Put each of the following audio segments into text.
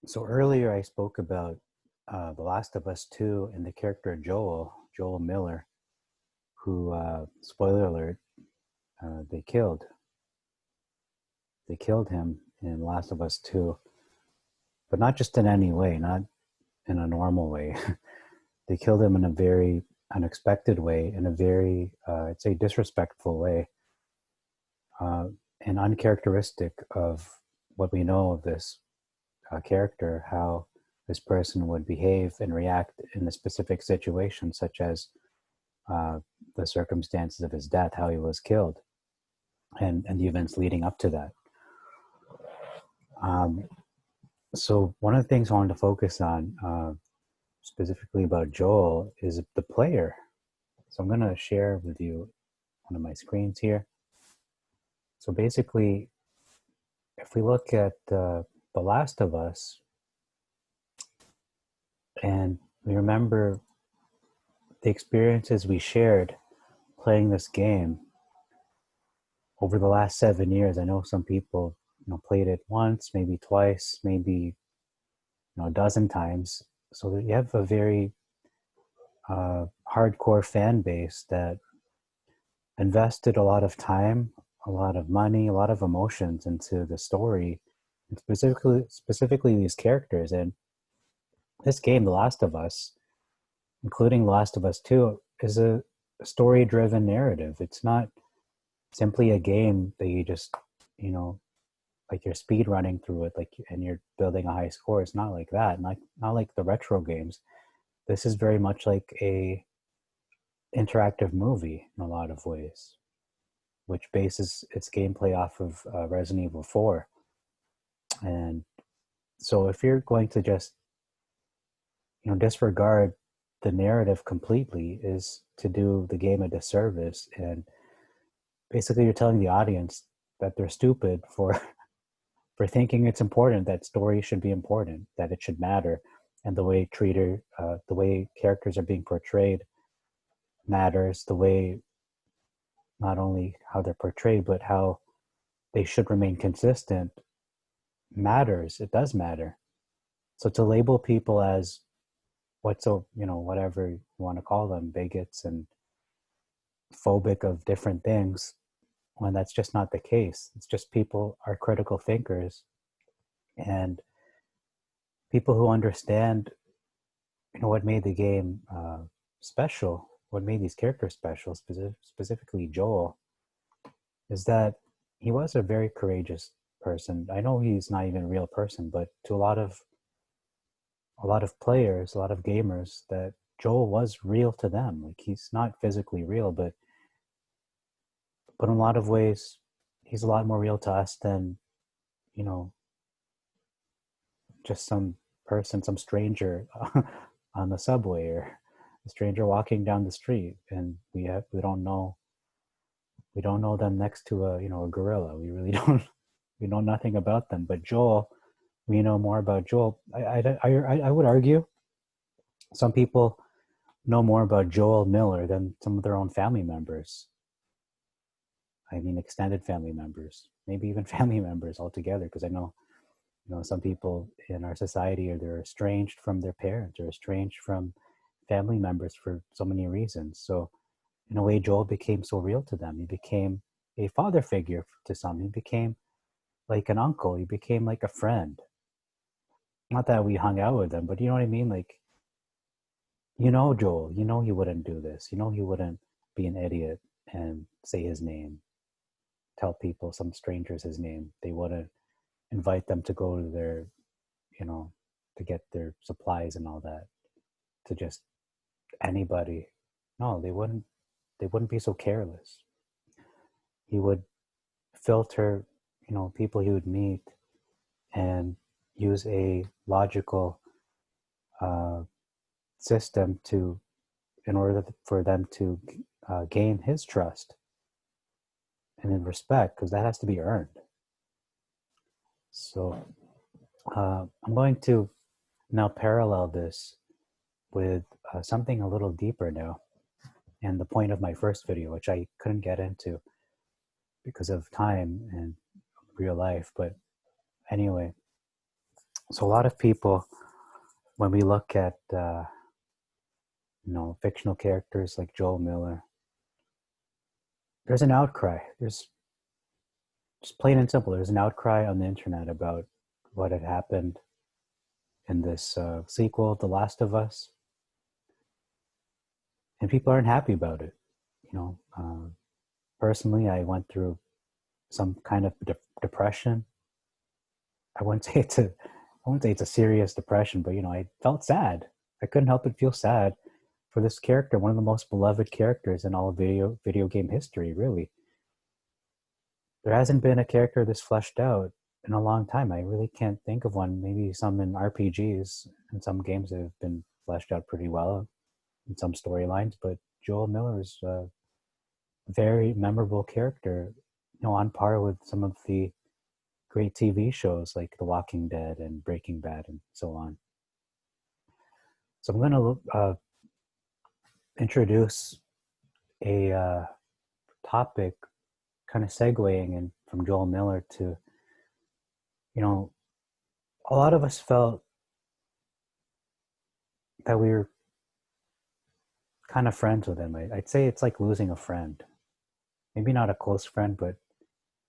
So earlier I spoke about The Last of Us 2 and the character Joel Miller, who, spoiler alert, they killed. They killed him in Last of Us 2, but not just in any way, not in a normal way. They killed him in a very unexpected way, in a very, I'd say, disrespectful way, uh, and uncharacteristic of what we know of this character, how this person would behave and react in a specific situation, such as uh, the circumstances of his death, how he was killed, and the events leading up to that. Um, so one of the things I wanted to focus on, specifically about Joel, is the player. So I'm going to share with you one of my screens here. So basically, if we look at The Last of Us, and we remember the experiences we shared playing this game over the last 7 years. I know some people, played it once, maybe twice, maybe a dozen times. So you have a very hardcore fan base that invested a lot of time, a lot of money, a lot of emotions into the story, and specifically these characters. And this game, The Last of Us, including The Last of Us 2, is a story-driven narrative. It's not simply a game that you just, you know, like you're speed running through it, like, and you're building a high score. It's not like that. Not like the retro games. This is very much like a interactive movie in a lot of ways, which bases its gameplay off of Resident Evil 4. And so if you're going to just, disregard the narrative completely, is to do the game a disservice. And basically you're telling the audience that they're stupid for for thinking it's important, that story should be important, that it should matter, and the way characters are being portrayed matters. The way, not only how they're portrayed, but how they should remain consistent matters. It does matter. So to label people as whatever you want to call them, bigots and phobic of different things, when that's just not the case. It's just people are critical thinkers and people who understand, what made the game special, what made these characters special, specifically Joel, is that he was a very courageous person. I know he's not even a real person, but to a lot of players, a lot of gamers, that Joel was real to them. Like, he's not physically real, but in a lot of ways, he's a lot more real to us than, you know, just some person, some stranger on the subway, or a stranger walking down the street, and we don't know them next to a gorilla. We really don't. We know nothing about them. But Joel, we know more about Joel. I would argue some people know more about Joel Miller than some of their own family members. I mean, extended family members, maybe even family members altogether. Because I know, some people in our society they're estranged from their parents or estranged from family members for so many reasons. So in a way, Joel became so real to them. He became a father figure to some. He became like an uncle. He became like a friend. Not that we hung out with him, but you know what I mean? Like, Joel, he wouldn't do this. He wouldn't be an idiot and say his name, tell people, some strangers, his name. They wouldn't invite them to go to their, to get their supplies and all that, to just anybody. No, they wouldn't be so careless. He would filter, people he would meet, and use a logical uh, system in order for them to gain his trust and in respect, because that has to be earned. So I'm going to now parallel this with something a little deeper now, and the point of my first video, which I couldn't get into because of time and real life. But anyway, So a lot of people, when we look at fictional characters like Joel Miller, there's an outcry. There's just plain and simple. There's an outcry on the internet about what had happened in this sequel, The Last of Us, and people aren't happy about it. Personally, I went through some kind of depression. I wouldn't say it's a serious depression, but I felt sad. I couldn't help but feel sad for this character, one of the most beloved characters in all of video game history, really. There hasn't been a character this fleshed out in a long time. I really can't think of one. Maybe some in RPGs and some games that have been fleshed out pretty well in some storylines, but Joel Miller is a very memorable character, on par with some of the great TV shows like The Walking Dead and Breaking Bad and so on. So I'm going to introduce a topic, kind of segueing in from Joel Miller to, a lot of us felt that we were kind of friends with him. I'd say it's like losing a friend. Maybe not a close friend, but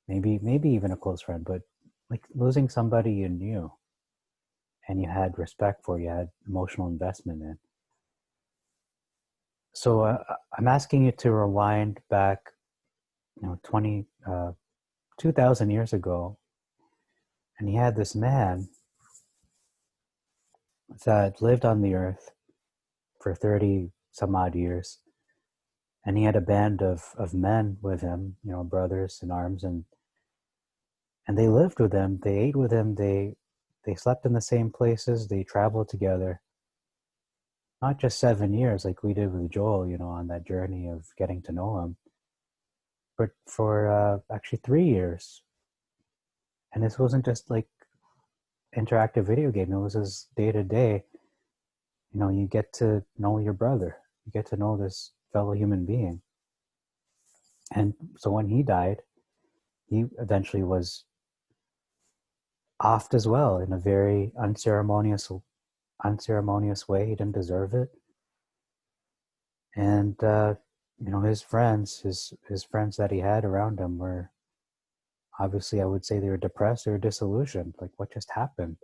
maybe even a close friend, but like losing somebody you knew and you had respect for, you had emotional investment in. So I'm asking you to rewind back, 2,000 years ago, and he had this man that lived on the earth for 30 some odd years, and he had a band of men with him, brothers in arms, and they lived with him, they ate with him, they slept in the same places, they traveled together. Not just 7 years like we did with Joel, on that journey of getting to know him, but for actually 3 years. And this wasn't just like interactive video game, it was his day-to-day. You get to know your brother, you get to know this fellow human being. And so when he died, he eventually was offed as well in a very unceremonious way. He didn't deserve it. And his friends that he had around him were obviously, I would say, they were depressed or disillusioned. Like, what just happened?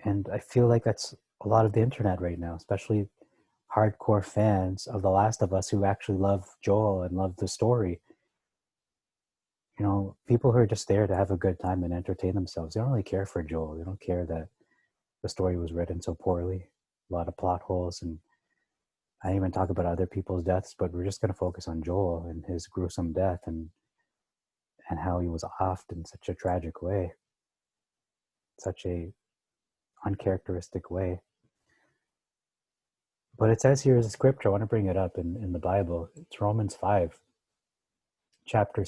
And I feel like that's a lot of the internet right now, especially hardcore fans of The Last of Us who actually love Joel and love the story. People who are just there to have a good time and entertain themselves. They don't really care for Joel. They don't care that the story was written so poorly, a lot of plot holes, and I didn't even talk about other people's deaths, but we're just going to focus on Joel and his gruesome death and how he was offed in such a tragic way, such a uncharacteristic way. But it says here is a scripture, I want to bring it up in the Bible. It's Romans 5, chapter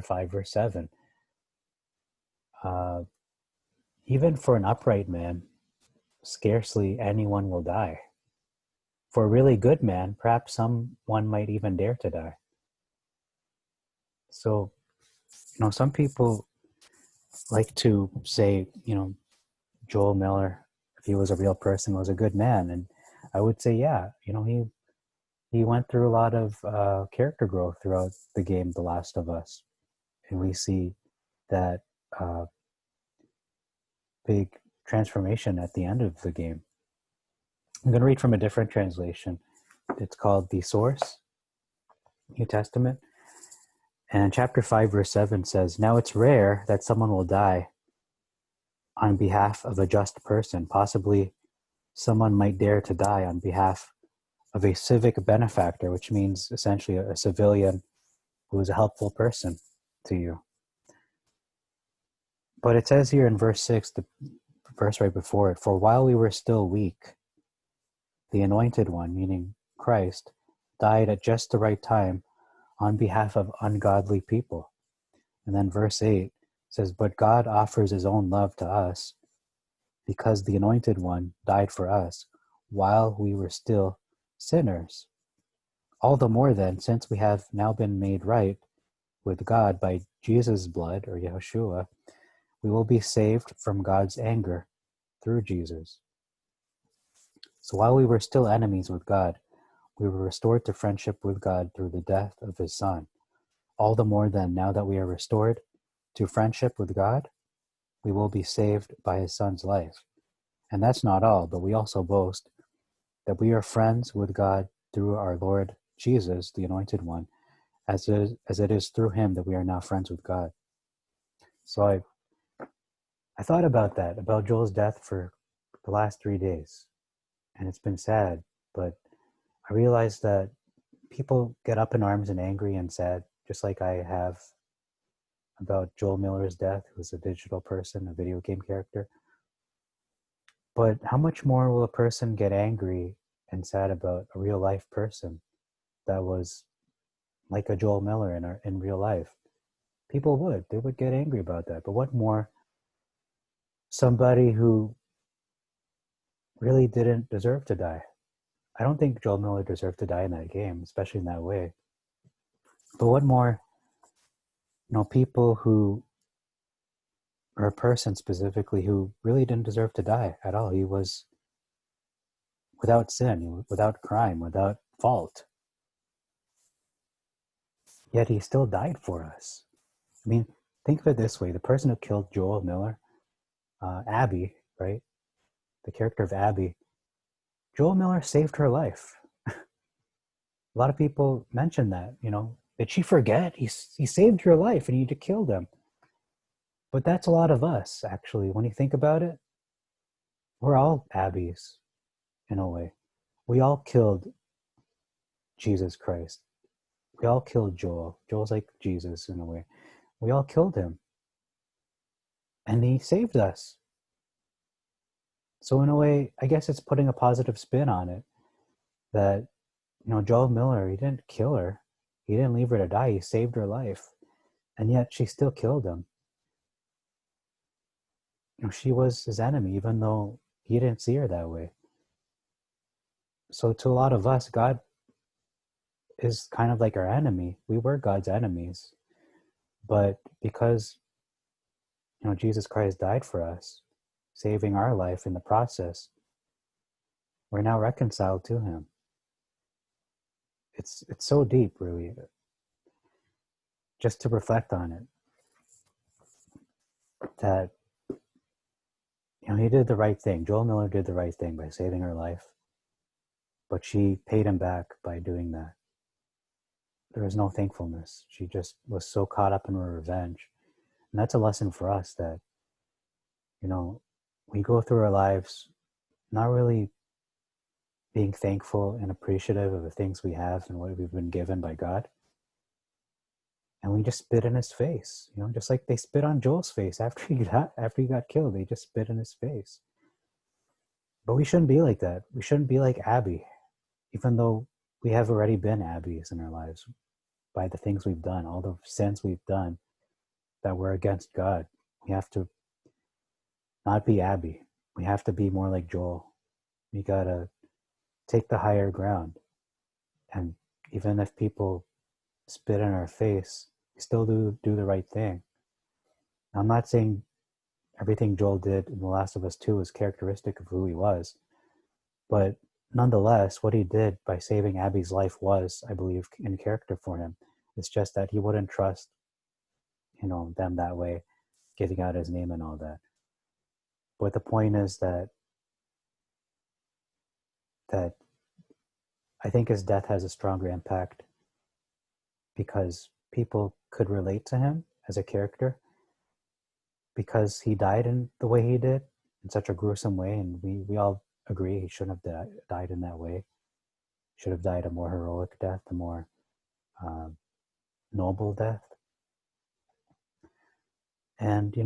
5, verse 7. Even for an upright man, scarcely anyone will die. For a really good man, perhaps someone might even dare to die. So, some people like to say, Joel Miller, if he was a real person, was a good man. And I would say, yeah, he went through a lot of character growth throughout the game, The Last of Us. And we see that big transformation at the end of the game. I'm going to read from a different translation. It's called The Source, New Testament. And chapter 5, verse 7 says, "Now it's rare that someone will die on behalf of a just person. Possibly someone might dare to die on behalf of a civic benefactor," which means essentially a civilian who is a helpful person to you. But it says here in verse 6, the verse right before it, "For while we were still weak, the Anointed One," meaning Christ, "died at just the right time on behalf of ungodly people." And then verse 8 says, "But God offers his own love to us because the Anointed One died for us while we were still sinners. All the more then, since we have now been made right with God by Jesus' blood," or Yahushua, we will be saved from God's anger through Jesus. So while we were still enemies with God, we were restored to friendship with God through the death of his Son. All the more then, now that we are restored to friendship with God, we will be saved by his Son's life. And that's not all, but we also boast that we are friends with God through our Lord Jesus, the Anointed One, as it is through him that we are now friends with God. So I thought about that, about Joel's death for the last 3 days. And it's been sad, but I realized that people get up in arms and angry and sad, just like I have about Joel Miller's death, who's a digital person, a video game character. But how much more will a person get angry and sad about a real life person that was like a Joel Miller in real life? People they would get angry about that. But what more somebody who really didn't deserve to die? I don't think Joel Miller deserved to die in that game, especially in that way. But what more, people who, or a person specifically who really didn't deserve to die at all. He was without sin, without crime, without fault. Yet he still died for us. I mean, think of it this way. The person who killed Joel Miller, Abby, right? The character of Abby, Joel Miller saved her life. A lot of people mention that, did she forget? He saved her life and you killed him. But that's a lot of us, actually. When you think about it, we're all Abbies, in a way. We all killed Jesus Christ. We all killed Joel. Joel's like Jesus, in a way. We all killed him. And he saved us. So in a way, I guess it's putting a positive spin on it. That, Joel Miller, he didn't kill her. He didn't leave her to die. He saved her life. And yet she still killed him. She was his enemy, even though he didn't see her that way. So to a lot of us, God is kind of like our enemy. We were God's enemies. But because, Jesus Christ died for us, saving our life in the process, we're now reconciled to him. It's so deep, really, just to reflect on it, that, he did the right thing. Joel Miller did the right thing by saving her life, but she paid him back by doing that. There was no thankfulness. She just was so caught up in her revenge. And that's a lesson for us that, we go through our lives not really being thankful and appreciative of the things we have and what we've been given by God. And we just spit in his face, just like they spit on Joel's face after he got killed. They just spit in his face. But we shouldn't be like that. We shouldn't be like Abby, even though we have already been Abbies in our lives by the things we've done, all the sins we've done that were against God. We have to not be Abby. We have to be more like Joel. We gotta take the higher ground. And even if people spit in our face, we still do the right thing. I'm not saying everything Joel did in The Last of Us 2 is characteristic of who he was, but nonetheless, what he did by saving Abby's life was, I believe, in character for him. It's just that he wouldn't trust, them that way, giving out his name and all that. But the point is that I think his death has a stronger impact because people could relate to him as a character because he died in the way he did, in such a gruesome way, and we all agree he shouldn't have died in that way. He should have died a more heroic death, a more noble death. And,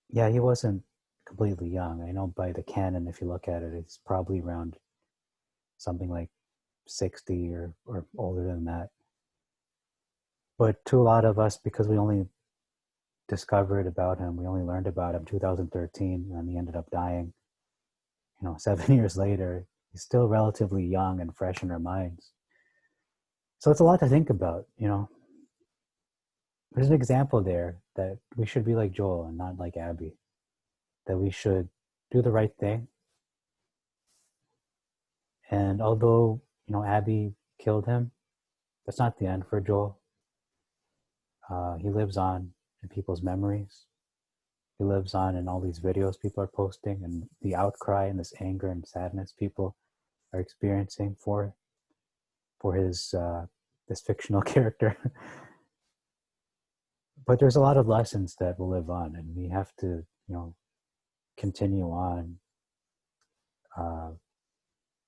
yeah, he wasn't completely young. I know by the canon, if you look at it, it's probably around something like 60 or older than that. But to a lot of us, because we only discovered about him, we only learned about him 2013, and he ended up dying, 7 years later, he's still relatively young and fresh in our minds. So it's a lot to think about, there's an example there that we should be like Joel and not like Abby. That we should do the right thing. And although, Abby killed him, that's not the end for Joel. He lives on in people's memories. He lives on in all these videos people are posting and the outcry and this anger and sadness people are experiencing for his this fictional character. But there's a lot of lessons that will live on, and we have to, continue on and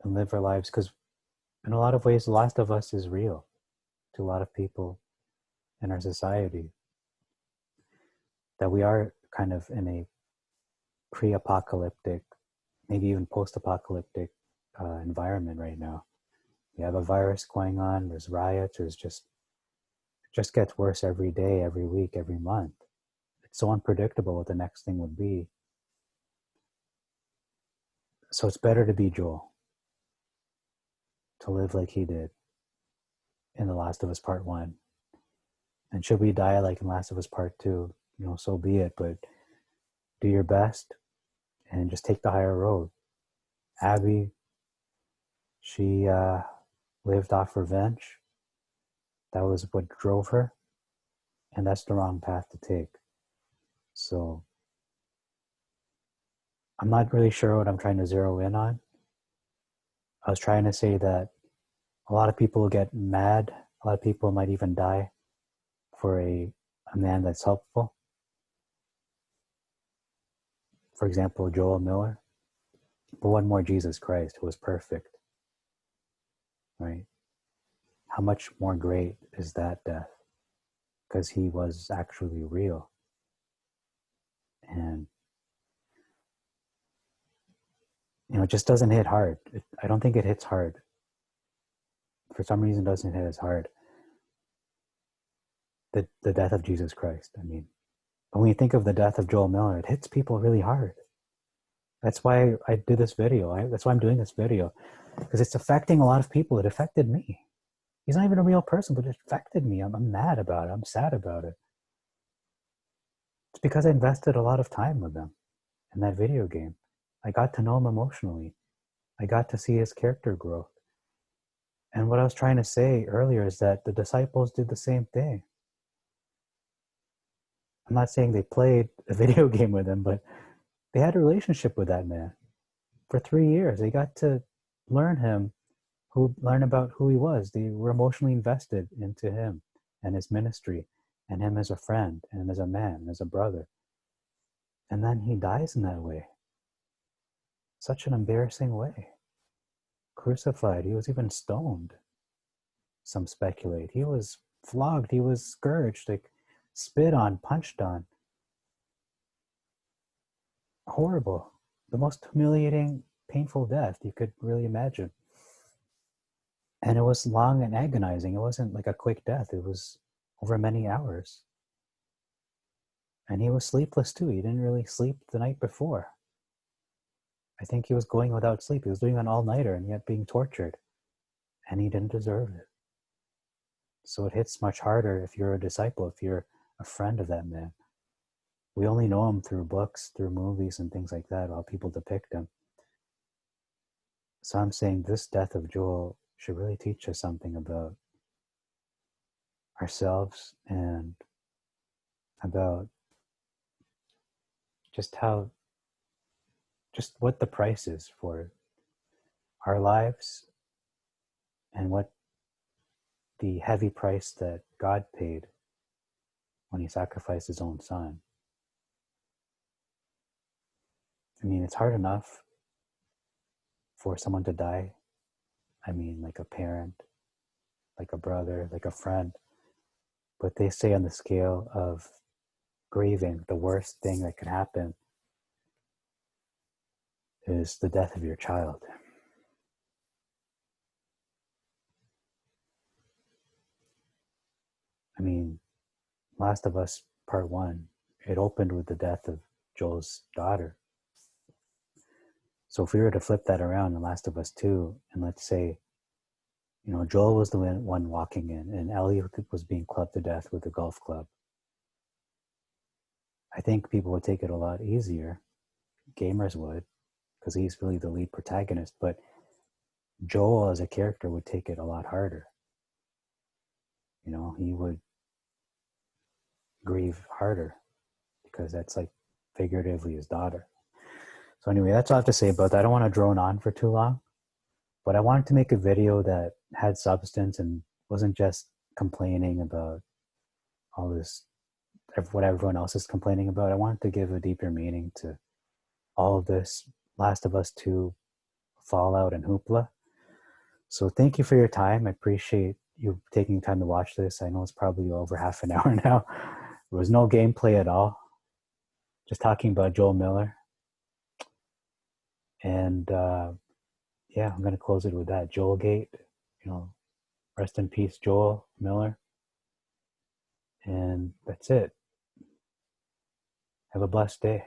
live our lives, because in a lot of ways, The Last of Us is real to a lot of people in our society. That we are kind of in a pre-apocalyptic, maybe even post-apocalyptic environment right now. We have a virus going on. There's riots. It just gets worse every day, every week, every month. It's so unpredictable what the next thing would be. So it's better to be Joel, to live like he did in The Last of Us Part 1. And should we die like in Last of Us Part 2, so be it, but do your best and just take the higher road. Abby, she lived off revenge. That was what drove her, and that's the wrong path to take. So I'm not really sure what I'm trying to zero in on. I was trying to say that a lot of people get mad. A lot of people might even die for a man that's helpful. For example, Joel Miller. But one more, Jesus Christ, who was perfect. Right? How much more great is that death? Because he was actually real. And it just doesn't hit hard. I don't think it hits hard. For some reason, it doesn't hit as hard. The death of Jesus Christ. I mean, when we think of the death of Joel Miller, it hits people really hard. That's why I did this video. That's why I'm doing this video. Because it's affecting a lot of people. It affected me. He's not even a real person, but it affected me. I'm mad about it. I'm sad about it. It's because I invested a lot of time with him in that video game. I got to know him emotionally. I got to see his character growth. And what I was trying to say earlier is that the disciples did the same thing. I'm not saying they played a video game with him, but they had a relationship with that man for 3 years. They got to learn about who he was. They were emotionally invested into him and his ministry and him as a friend and as a man, as a brother. And then he dies in that way. Such an embarrassing way. Crucified. He was even stoned. Some speculate. He was flogged. He was scourged, like spit on, punched on. Horrible. The most humiliating, painful death you could really imagine. And it was long and agonizing. It wasn't like a quick death. It was over many hours. And he was sleepless too. He didn't really sleep the night before. I think he was going without sleep. He was doing an all-nighter and yet being tortured. And he didn't deserve it. So it hits much harder if you're a disciple, if you're a friend of that man. We only know him through books, through movies and things like that, how people depict him. So I'm saying this death of Joel should really teach us something about ourselves and about just what the price is for our lives and what the heavy price that God paid when he sacrificed his own son. I mean, it's hard enough for someone to die. I mean, like a parent, like a brother, like a friend. But they say on the scale of grieving, the worst thing that could happen is the death of your child. I mean, Last of Us Part 1, it opened with the death of Joel's daughter. So if we were to flip that around in Last of Us 2, and let's say, Joel was the one walking in, and Ellie was being clubbed to death with a golf club. I think people would take it a lot easier. Gamers would, because he's really the lead protagonist. But Joel as a character would take it a lot harder. You know, he would grieve harder because that's like figuratively his daughter. So anyway, that's all I have to say about that. I don't want to drone on for too long, but I wanted to make a video that had substance and wasn't just complaining about all this, what everyone else is complaining about. I wanted to give a deeper meaning to all of this Last of Us 2 fallout and hoopla. So thank you for your time. I appreciate you taking time to watch this. I know it's probably over half an hour now. There was no gameplay at all. Just talking about Joel Miller. And yeah, I'm going to close it with that. Joel Gate, you know, rest in peace, Joel Miller. And that's it. Have a blessed day.